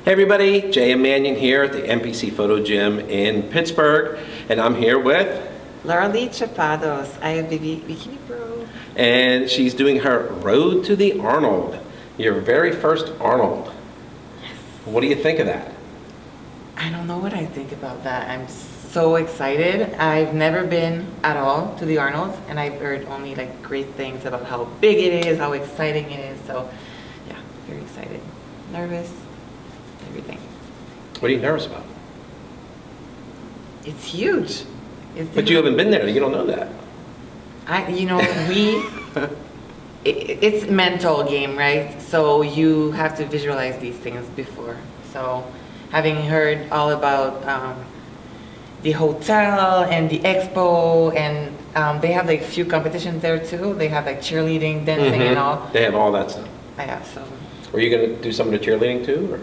Hey everybody, J.M.Manion here at the NPC Photo Gym in Pittsburgh, and I'm here with Lauralie Chapados, IFBB Bikini Pro. And she's doing her Road to the Arnold, your very first Arnold. Yes. What do you think of that? I don't know what I think about that. I'm so excited. I've never been at all to the Arnold, and I've heard only like great things about how big it is, how exciting it is. So yeah, very excited. Nervous, everything. What are you nervous about? It's huge. But you haven't been there, you don't know that. It's mental game, right? So you have to visualize these things before. So having heard all about the hotel and the expo, and they have like few competitions there too. They have like cheerleading, dancing, and all. They have all that stuff. Yeah, so. Are you going to do some of the cheerleading too? Or?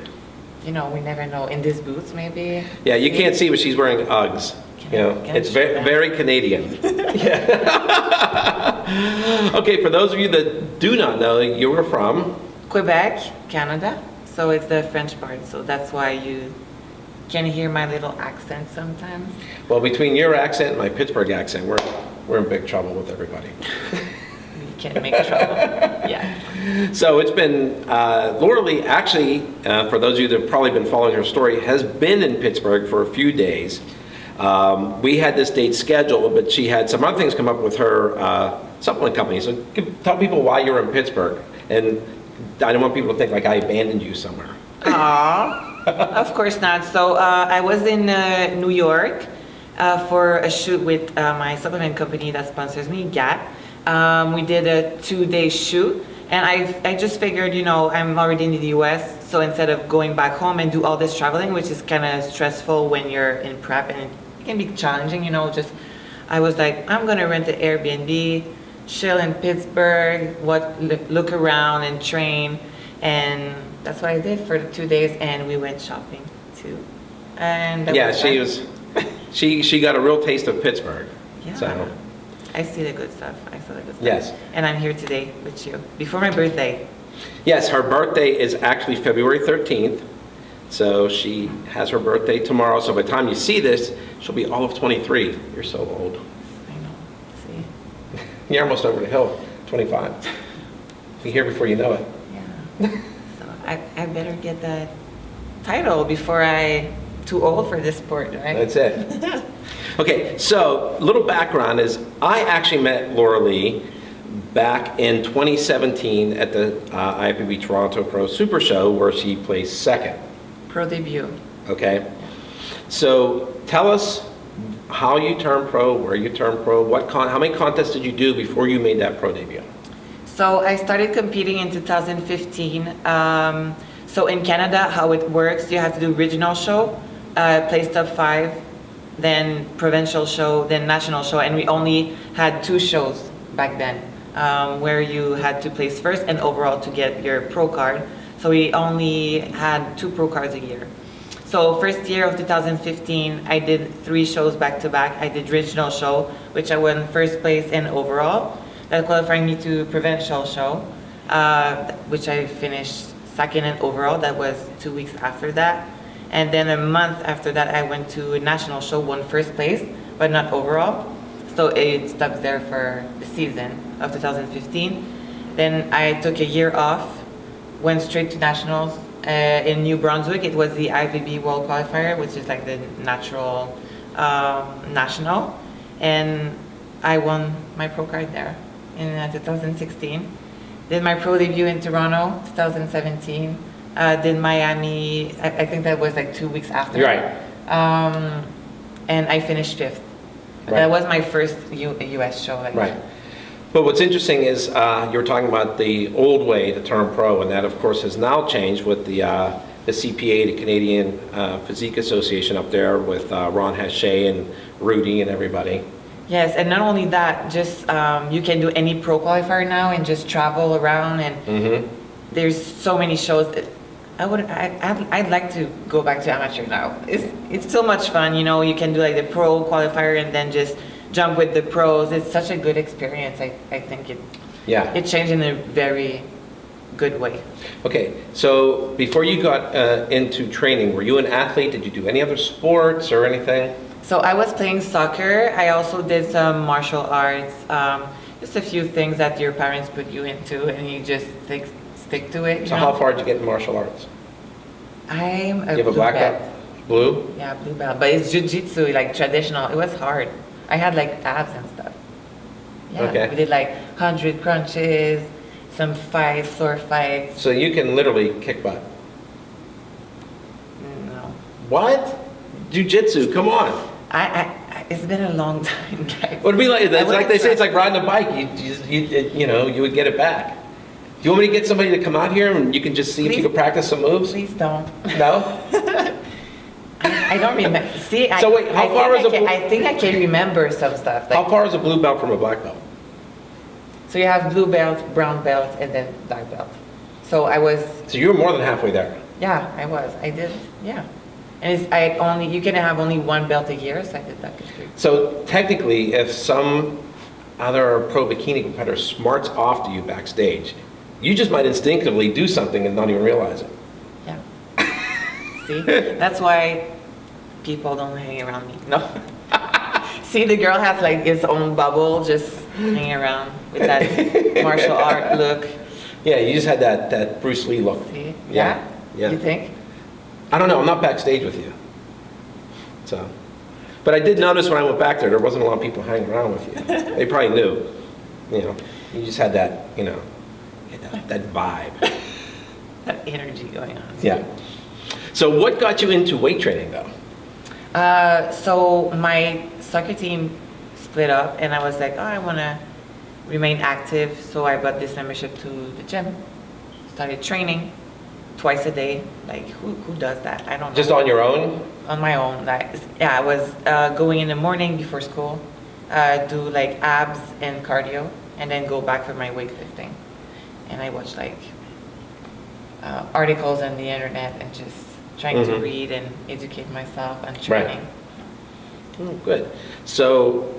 We never know. In these boots, maybe. Yeah, you can't see, but she's wearing Uggs. It's very Canadian. Yeah. Okay, for those of you that do not know, you were from Quebec, Canada. So it's the French part. So that's why you can hear my little accent sometimes. Well, between your accent and my Pittsburgh accent, we're in big trouble with everybody. You can't make trouble. Yeah. So it's been, Lauralie actually, for those of you that have probably been following her story, has been in Pittsburgh for a few days. We had this date scheduled, but she had some other things come up with her supplement company. So tell people why you're in Pittsburgh. And I don't want people to think like I abandoned you somewhere. Aww, of course not. So I was in New York for a shoot with my supplement company that sponsors me, GAT. We did a 2-day shoot, and I just figured, I'm already in the US, so instead of going back home and do all this traveling, which is kind of stressful when you're in prep, and it can be challenging, I was like, I'm gonna rent an Airbnb, chill in Pittsburgh, look around and train, and that's what I did for the 2 days, and we went shopping too. And yeah, she got a real taste of Pittsburgh. Yeah. So. I see the good stuff. Yes. And I'm here today with you before my birthday. Yes, her birthday is actually February 13th. So she has her birthday tomorrow. So by the time you see this, she'll be all of 23. You're so old. I know. See? You're almost over the hill, 25. Be here before you know it. Yeah. So I better get that title before I'm too old for this sport, right? That's it. Okay, so little background is I actually met Lauralie back in 2017 at the IFBB Toronto Pro Super Show where she placed second. Pro debut. Okay, so tell us how you turned pro, where you turned pro, how many contests did you do before you made that pro debut? So I started competing in 2015. So in Canada, how it works, you have to do regional show, place top 5, then provincial show, then national show, and we only had 2 shows back then, where you had to place first and overall to get your pro card. So we only had 2 pro cards a year. So first year of 2015, I did 3 shows back to back. I did regional show, which I won first place in overall. That qualified me to provincial show, which I finished second in overall. That was 2 weeks after that. And then a month after that, I went to a national show, won first place, but not overall. So it stuck there for the season of 2015. Then I took a year off, went straight to nationals in New Brunswick. It was the IFBB World Qualifier, which is like the natural national. And I won my pro card there in 2016. Did my pro debut in Toronto, 2017. Did Miami, I think that was like 2 weeks after. Right. And I finished 5th. Right. That was my first US show. Right. But what's interesting is you were talking about the old way to turn pro, and that of course has now changed with the CPA, the Canadian Physique Association up there with Ron Hachey and Rudy and everybody. Yes, and not only that, just you can do any pro qualifier now and just travel around, and there's so many shows. I'd like to go back to amateur now. It's so much fun, you can do like the pro qualifier and then just jump with the pros. It's such a good experience. I think it changed in a very good way. Okay, so before you got into training, were you an athlete? Did you do any other sports or anything? So I was playing soccer. I also did some martial arts, just a few things that your parents put you into and you just stick to it. So how far did you get in martial arts? I'm a You have a blue black belt. belt? Blue? Yeah, blue belt. But it's jiu-jitsu, like traditional. It was hard. I had like abs and stuff. Yeah, Okay. we did like 100 crunches, some fights, sword fights. So you can literally kick butt. No. What? Jiu-jitsu, come on. It's been a long time, guys. What would it be like? It's I like they say, try. it's like riding a bike. You would get it back. Do you want me to get somebody to come out here and you can just see if you Please. can practice some moves? Please don't. No? I don't remember. See, So wait, how far is a blue- I think I can remember some stuff. How Like, far is a blue belt from a black belt? so you have blue belt, brown belt, and then black belt. So I was, So you were more than halfway there. yeah, I was. I did, yeah. And you can have only one belt a year, so I did that good too. So technically, if some other pro bikini competitor smarts off to you backstage, you just might instinctively do something and not even realize it. Yeah. See, that's why people don't hang around me. No. See, the girl has like its own bubble, just hanging around with that martial art look. Yeah, you just had that Bruce Lee look. See? Yeah. Yeah. You think? I don't know, I'm not backstage with you. So, but I did notice when I went back there wasn't a lot of people hanging around with you. They probably knew, you just had that, that vibe. That energy going on. Yeah. So what got you into weight training though? So my soccer team split up, and I was like, oh, I want to remain active. So I bought this membership to the gym, started training twice a day. Like, who does that? I don't know. Just on your own? On my own. Like, yeah, I was going in the morning before school, do like abs and cardio, and then go back for my weightlifting. And I watched like articles on the internet and just trying to read and educate myself on training. Oh, good. So,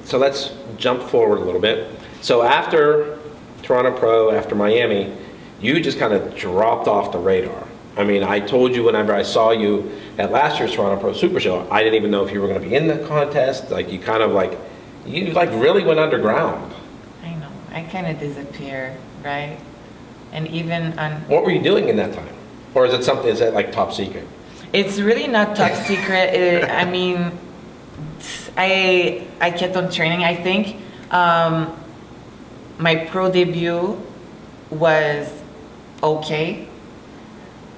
so let's jump forward a little bit. So after Toronto Pro, after Miami, you just kind of dropped off the radar. I mean, I told you whenever I saw you at last year's Toronto Pro Super Show, I didn't even know if you were going to be in the contest. Like, you kind of like, you like really went underground. I know. I kind of disappear, right? And even on... What were you doing in that time? Or is that like top secret? It's really not top secret. I mean, I kept on training. I think my pro debut was okay,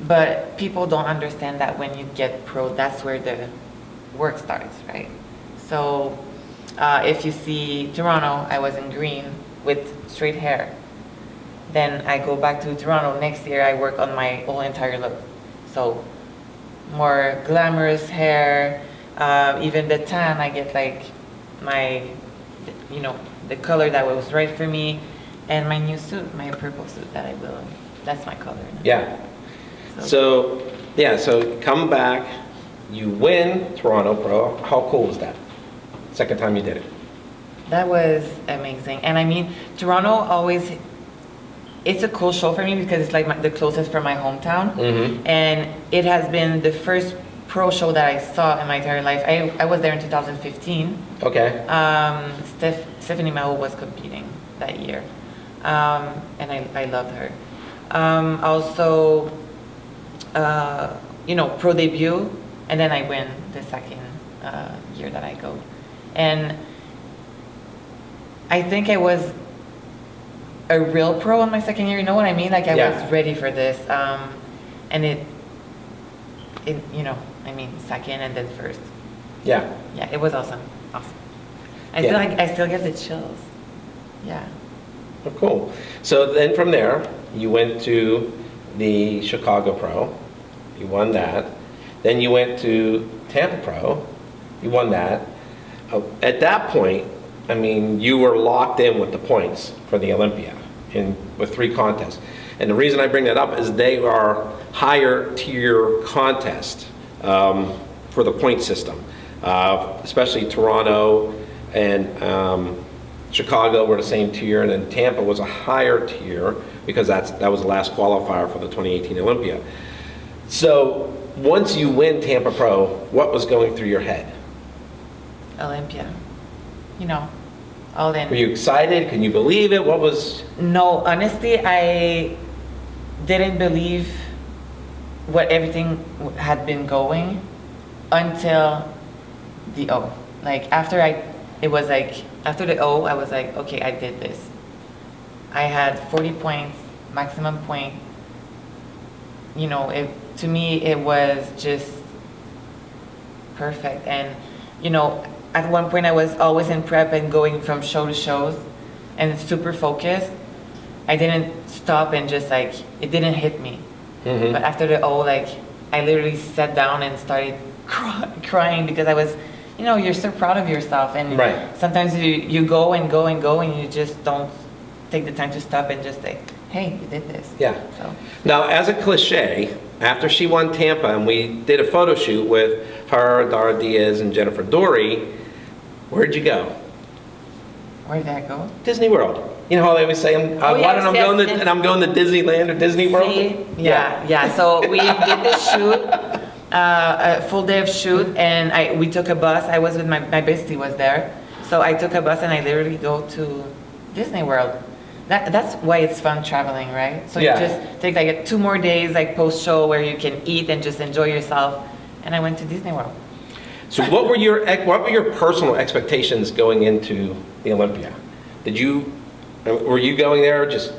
but people don't understand that when you get pro, that's where the work starts, right? So if you see Toronto, I was in green with straight hair. Then I go back to Toronto next year, I work on my whole entire look. So more glamorous hair, even the tan, I get like my, the color that was right for me, and my new suit, my purple suit that I will, that's my color now. Yeah. So come back, you win Toronto Pro. How cool was that? Second time you did it. That was amazing. And I mean, Toronto always, it's a cool show for me because it's like the closest from my hometown. Mm-hmm. And it has been the first pro show that I saw in my entire life. I was there in 2015. Okay. Stephanie Mao was competing that year. And I loved her. Also, pro debut, and then I win the second year that I go. And I think I was a real pro in my second year, you know what I mean? Like I was ready for this. And second and then first. Yeah. Yeah, it was awesome. Awesome. I still get the chills. Yeah. Oh, cool. So then from there, you went to the Chicago Pro. You won that. Then you went to Tampa Pro. You won that. At that point, I mean, you were locked in with the points for the Olympia with 3 contests. And the reason I bring that up is they are higher tier contests for the point system, especially Toronto and Chicago were the same tier, and then Tampa was a higher tier because that was the last qualifier for the 2018 Olympia. So once you win Tampa Pro, what was going through your head? Olympia, all in. Were you excited? Can you believe it? What was? No, honestly, I didn't believe what everything had been going until the O. Like after the O, I was like, okay, I did this. I had 40 points, maximum point. To me, it was just perfect. And, at one point I was always in prep and going from show to shows and super focused. I didn't stop and just it didn't hit me. Mm-hmm. But after the O, I literally sat down and started crying because I was, you're so proud of yourself. And right. Sometimes you go and go and go and you just don't take the time to stop and just say, hey, you did this. Yeah. So. Now, as a cliche, after she won Tampa and we did a photo shoot with her, Dara Diaz, and Jennifer Dory, where'd you go? Where did I go? Disney World. You know how they always say, I'm going to Disneyland or Disney World? See? Yeah. So we did the shoot, a full day of shoot, and we took a bus. I was with my bestie was there. So I took a bus and I literally go to Disney World. That's why it's fun traveling, right? So yeah. You just take 2 more days post-show where you can eat and just enjoy yourself. And I went to Disney World. So what were your personal expectations going into the Olympia? Were you going there just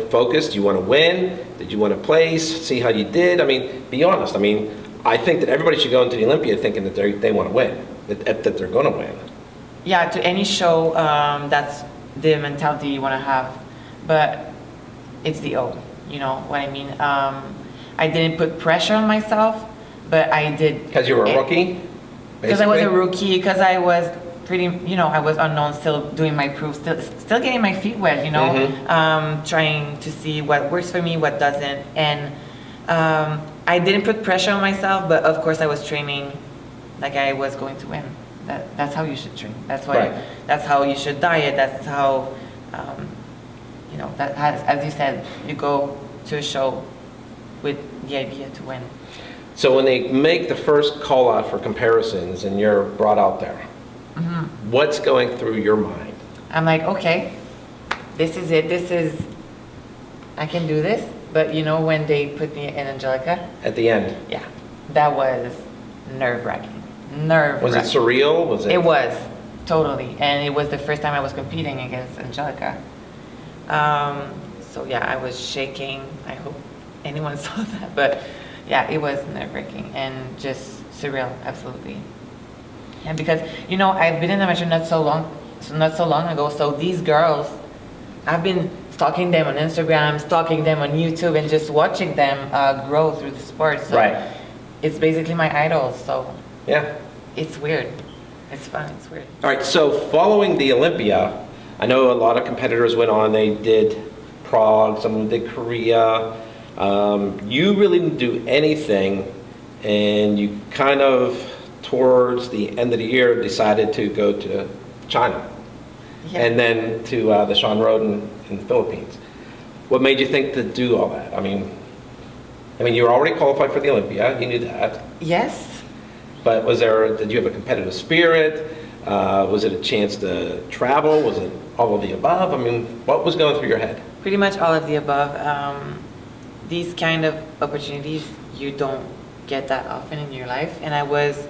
focused? Do you want to win? Did you want to place? See how you did? I mean, be honest. I mean, I think that everybody should go into the Olympia thinking that they want to win, that they're going to win. Yeah, to any show, that's the mentality you want to have. But it's the O, you know what I mean? I didn't put pressure on myself, but I did. Because you were a rookie? Because I was a rookie, because I was pretty, I was unknown, still doing my proofs, still getting my feet wet, Mm-hmm. Trying to see what works for me, what doesn't. And I didn't put pressure on myself, but of course I was training like I was going to win. That's how you should train. That's why. Right. That's how you should diet. That's how, as you said, you go to a show with the idea to win. So when they make the first call out for comparisons and you're brought out there, Mm-hmm. what's going through your mind? I'm like, okay, this is it. I can do this. But when they put me in Angelica, At the end? yeah, that was nerve-wracking. Was it surreal? It was, totally. And it was the first time I was competing against Angelica. So yeah, I was shaking. I hope anyone saw that. But yeah, it was nerve-wracking and just surreal, absolutely. And because, I've been in amateur not so long ago, so these girls, I've been stalking them on Instagram, stalking them on YouTube, and just watching them grow through the sport. So Right. It's basically my idols, so Yeah. it's weird. It's fun, it's weird. All right, so following the Olympia, I know a lot of competitors went on, they did Prague, some of them did Korea. You really didn't do anything, and you kind of, towards the end of the year, decided to go to China. Yeah. And then to the Sean Road in the Philippines. What made you think to do all that? I mean, you were already qualified for the Olympia, you knew that. Yes. But did you have a competitive spirit? Was it a chance to travel? Was it all of the above? I mean, what was going through your head? Pretty much all of the above. These kind of opportunities, you don't get that often in your life. And I was,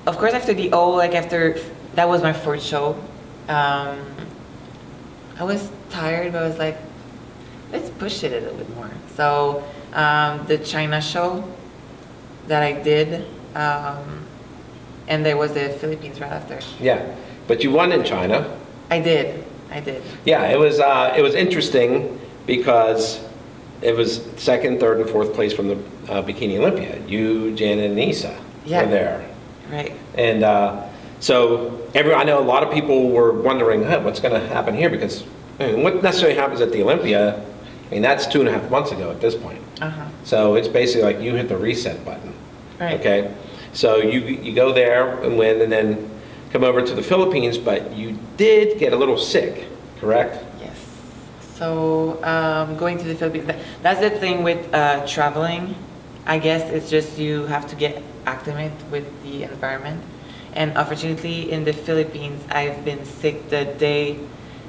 of course, after the O, that was my fourth show. I was tired, but I was like, let's push it a little bit more. So the China show that I did, and there was the Philippines right after. Yeah, but you won in China. I did. Yeah, it was interesting because it was second, third, and fourth place from the Bikini Olympia. You, Janet, and Isa were there. Right. And so I know a lot of people were wondering, what's going to happen here? Because what necessarily happens at the Olympia, that's 2.5 months ago at this point. Uh-huh. So it's basically like you hit the reset button. Right. Okay. So you go there and win, and then come over to the Philippines, but you did get a little sick, correct? Yes. So going to the Philippines, that's the thing with traveling. I guess it's just you have to get acclimated with the environment. And unfortunately, in the Philippines, I've been sick the day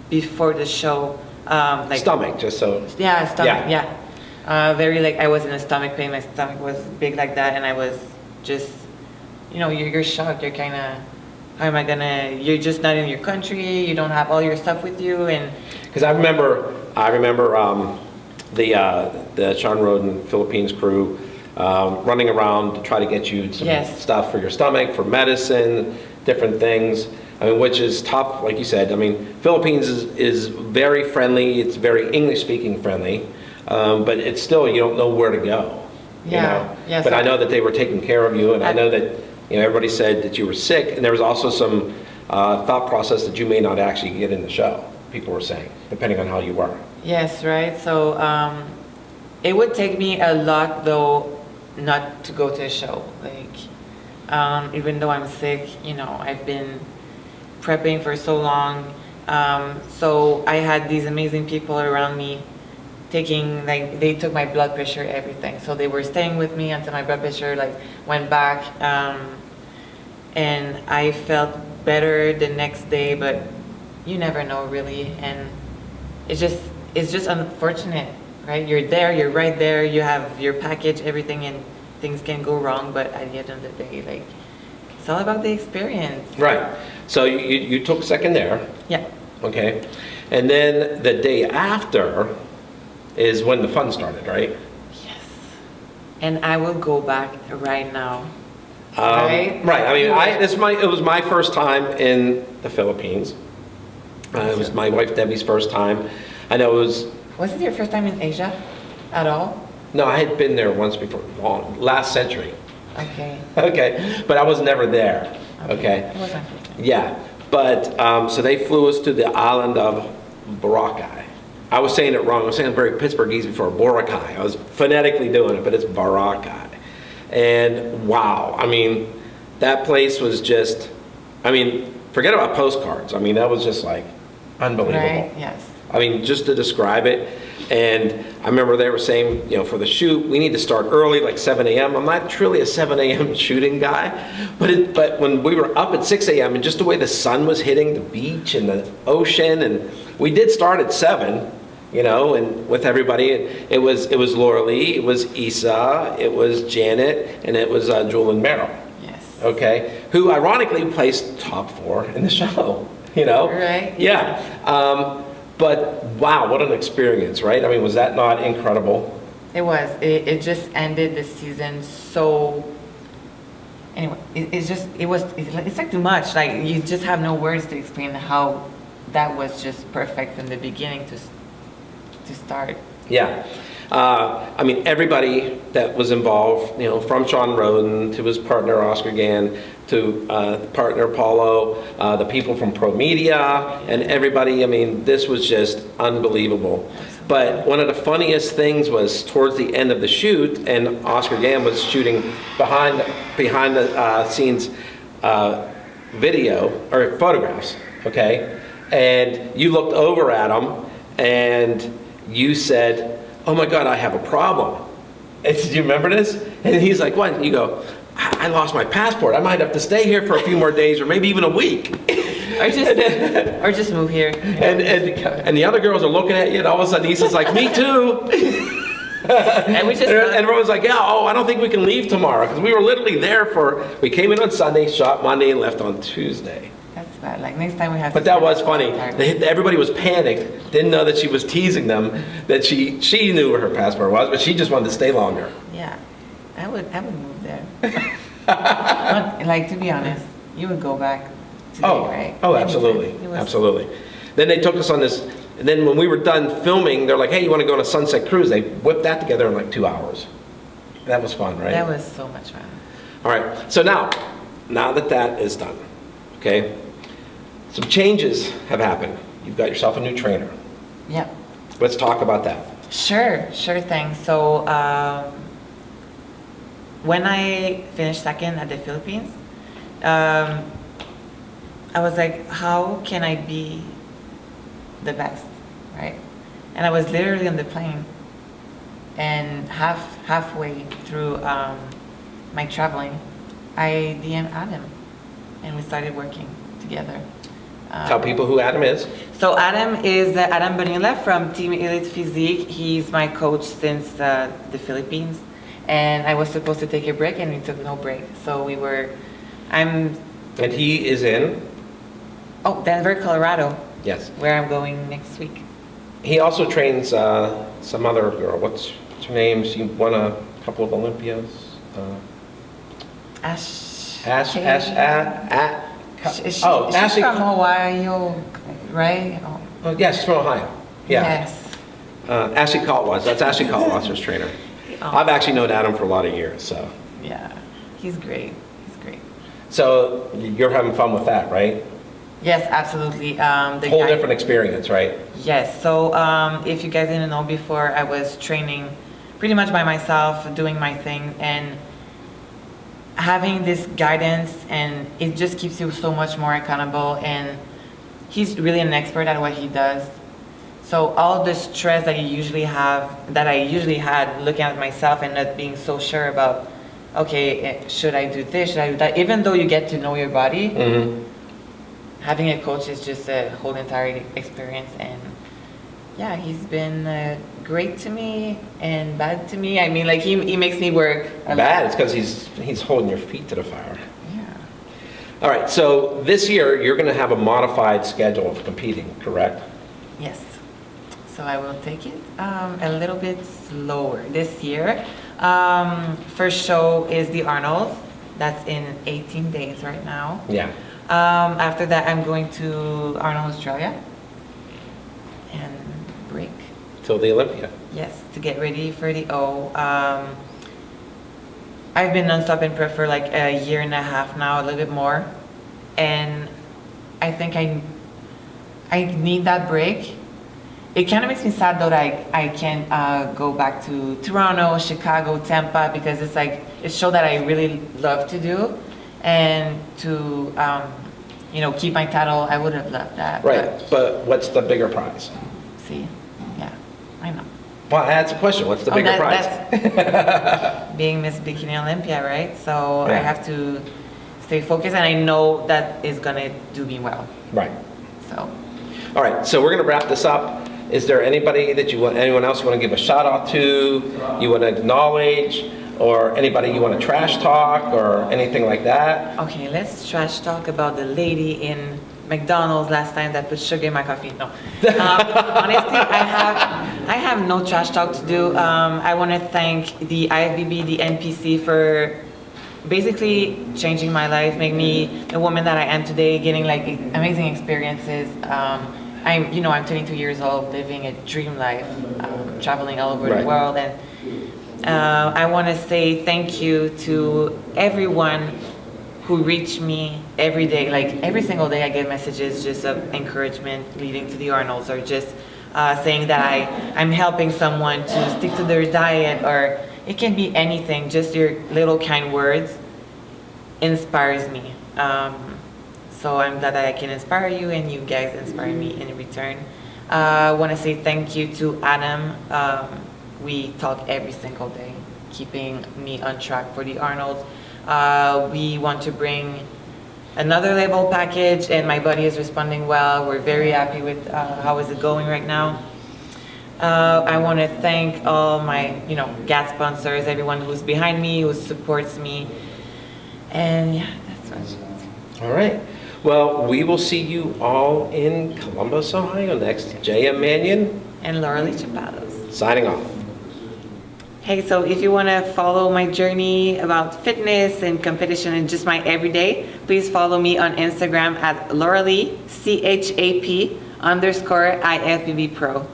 before the show. Stomach, just so. Yeah, stomach. Yeah. Very like I was in a stomach pain. My stomach was big like that, and I was just, you're shocked. You're kind of, how am I gonna? You're just not in your country. You don't have all your stuff with you, and Because I remember the Sean Roden Philippines crew running around to try to get you some Yes. stuff for your stomach, for medicine, different things. I mean, which is tough, like you said. I mean, Philippines is very friendly. It's very English-speaking friendly, but it's still, you don't know where to go. You Yeah, know? yeah, But so- I know that they were taking care of you, and I know that everybody said that you were sick, and there was also some thought process that you may not actually get in the show. People were saying, depending on how you were. yes, right. So it would take me a lot though not to go to a show. Like even though I'm sick, I've been prepping for so long. So I had these amazing people around me they took my blood pressure, everything. So they were staying with me until my blood pressure went back. And I felt better the next day, but you never know really. And it's just unfortunate, right? You're there, you're right there, you have your package, everything, and things can go wrong, but at the end of the day, it's all about the experience. Right. So you took second there. Yeah. Okay. And then the day after is when the fun started, right? Yes. And I will go back right now. Right? Right. I mean, it was my first time in the Philippines. It was my wife Debbie's first time. I know it was. Was it your first time in Asia at all? No, I had been there once before, last century. Okay. Okay. But I was never there. Okay. It was my first time. Yeah. But so they flew us to the island of Boracay. I was saying it wrong. I was saying it very Pittsburghese before, Boracay. I was phonetically doing it, but it's Boracay. And wow, I mean, that place was just, forget about postcards. I mean, that was just unbelievable. Right, yes. I mean, just to describe it. And I remember they were saying, for the shoot, we need to start early, like 7 a.m. I'm not truly a 7 a.m. shooting guy, but when we were up at 6 a.m. and just the way the sun was hitting the beach and the ocean, and we did start at 7, and with everybody, it was Lauralie, it was Isa, it was Janet, and it was Jewel and Meryl. Yes. Okay, who ironically placed top 4 in the show. Right. Yeah. But wow, what an experience, right? I mean, was that not incredible? It was. It just ended the season so. Anyway, it's like too much. Like you just have no words to explain how that was just perfect from the beginning to start. Yeah. Everybody that was involved, from Sean Roden to his partner Oscar Gann to partner Paulo, the people from Pro Media, and everybody, this was just unbelievable. But one of the funniest things was towards the end of the shoot, and Oscar Gann was shooting behind the scenes video, or photographs, okay? And you looked over at him, and you said, "Oh my God, I have a problem." And do you remember this? And he's like, "What?" And you go, I lost my passport. I might have to stay here for a few more days or maybe even a week." Or just move here. And the other girls are looking at you, and all of a sudden Issa's like, "Me too." And and everyone's like, "Yeah, I don't think we can leave tomorrow," because we were literally there we came in on Sunday, shot Monday, and left on Tuesday. That's bad. Like next time we have. But that was funny. Everybody was panicked. Didn't know that she was teasing them. That she knew where her passport was, but she just wanted to stay longer. Yeah, I would move there. To be honest, you would go back today, right? Oh, absolutely, absolutely. Then they took us on this. And then when we were done filming, they're like, "Hey, you want to go on a sunset cruise?" They whipped that together in 2 hours. That was fun, right? That was so much fun. All right. So now that is done, okay. Some changes have happened. You've got yourself a new trainer. Yep. Let's talk about that. Sure thing. So when I finished second at the Philippines, I was like, how can I be the best, right? And I was literally on the plane, and halfway through my traveling, I DM Adam, and we started working together. Tell people who Adam is. So Adam is Adam Bonilla from Team Elite Physique. He's my coach since the Philippines, and I was supposed to take a break, and we took no break. So And he is in? Denver, Colorado. Yes. Where I'm going next week. He also trains some other girl. What's her name? She won a couple of Olympias. She's Ashley. from Ohio, right? Oh, yes, she's from Ohio. Yeah. Yes. Ashley Kaltwas. That's Ashley Kaltwas' trainer. I've actually known Adam for a lot of years, so. Yeah, he's great. He's great. So you're having fun with that, right? Yes, absolutely. Whole different experience, right? Yes. So if you guys didn't know before, I was training pretty much by myself, doing my thing, and having this guidance, and it just keeps you so much more accountable. And he's really an expert at what he does. So all the stress that I usually had looking at myself and not being so sure about, okay, should I do this, should I do that? Even though you get to know your body, having a coach is just a whole entire experience. And yeah, he's been great to me and bad to me. I mean, like he makes me work a Bad, lot. it's because he's holding your feet to the fire. Yeah. All right, so this year you're going to have a modified schedule of competing, correct? Yes. So I will take it a little bit slower this year. First show is the Arnold. That's in 18 days right now. Yeah. After that, I'm going to Arnold, Australia, and break. Till the Olympia. Yes, to get ready for the O. I've been nonstop in prep for like a year and a half now, a little bit more, and I think I need that break. It kind of makes me sad though that I can't go back to Toronto, Chicago, Tampa, because it's like it's a show that I really love to do, and to keep my title. I would have loved that. Right, but what's the bigger prize? See, yeah, I know. Well, that's a question. What's the bigger prize? That's being Miss Bikini Olympia, right? So Yeah. I have to stay focused, and I know that is gonna do me well. Right. So. All right, so we're going to wrap this up. Is there anybody that anyone else you want to give a shout out to, you want to acknowledge, or anybody you want to trash talk, or anything like that? Okay, let's trash talk about the lady in McDonald's last time that put sugar in my coffee. No, honestly, I have no trash talk to do. I want to thank the IFBB, the NPC for basically changing my life, making me the woman that I am today, getting like amazing experiences. I'm 22 years old, living a dream life, traveling all over the world, and I want to say thank you to everyone who reach me every day. Like every single day I get messages just of encouragement leading to the Arnolds, or just saying that I'm helping someone to stick to their diet, or it can be anything. Just your little kind words inspires me. So I'm glad that I can inspire you, and you guys inspire me in return. I want to say thank you to Adam. We talk every single day, keeping me on track for the Arnolds. We want to bring another label package, and my body is responding well. We're very happy with how is it going right now. I want to thank all my gas sponsors, everyone who's behind me, who supports me, and yeah, that's what. All right. Well, we will see you all in Columbus, Ohio next. J.M.Manion And Lauralie Chapados. signing off. Hey, so if you want to follow my journey about fitness and competition and just my everyday, please follow me on Instagram at Lauralie, CHAP _IFBB Pro.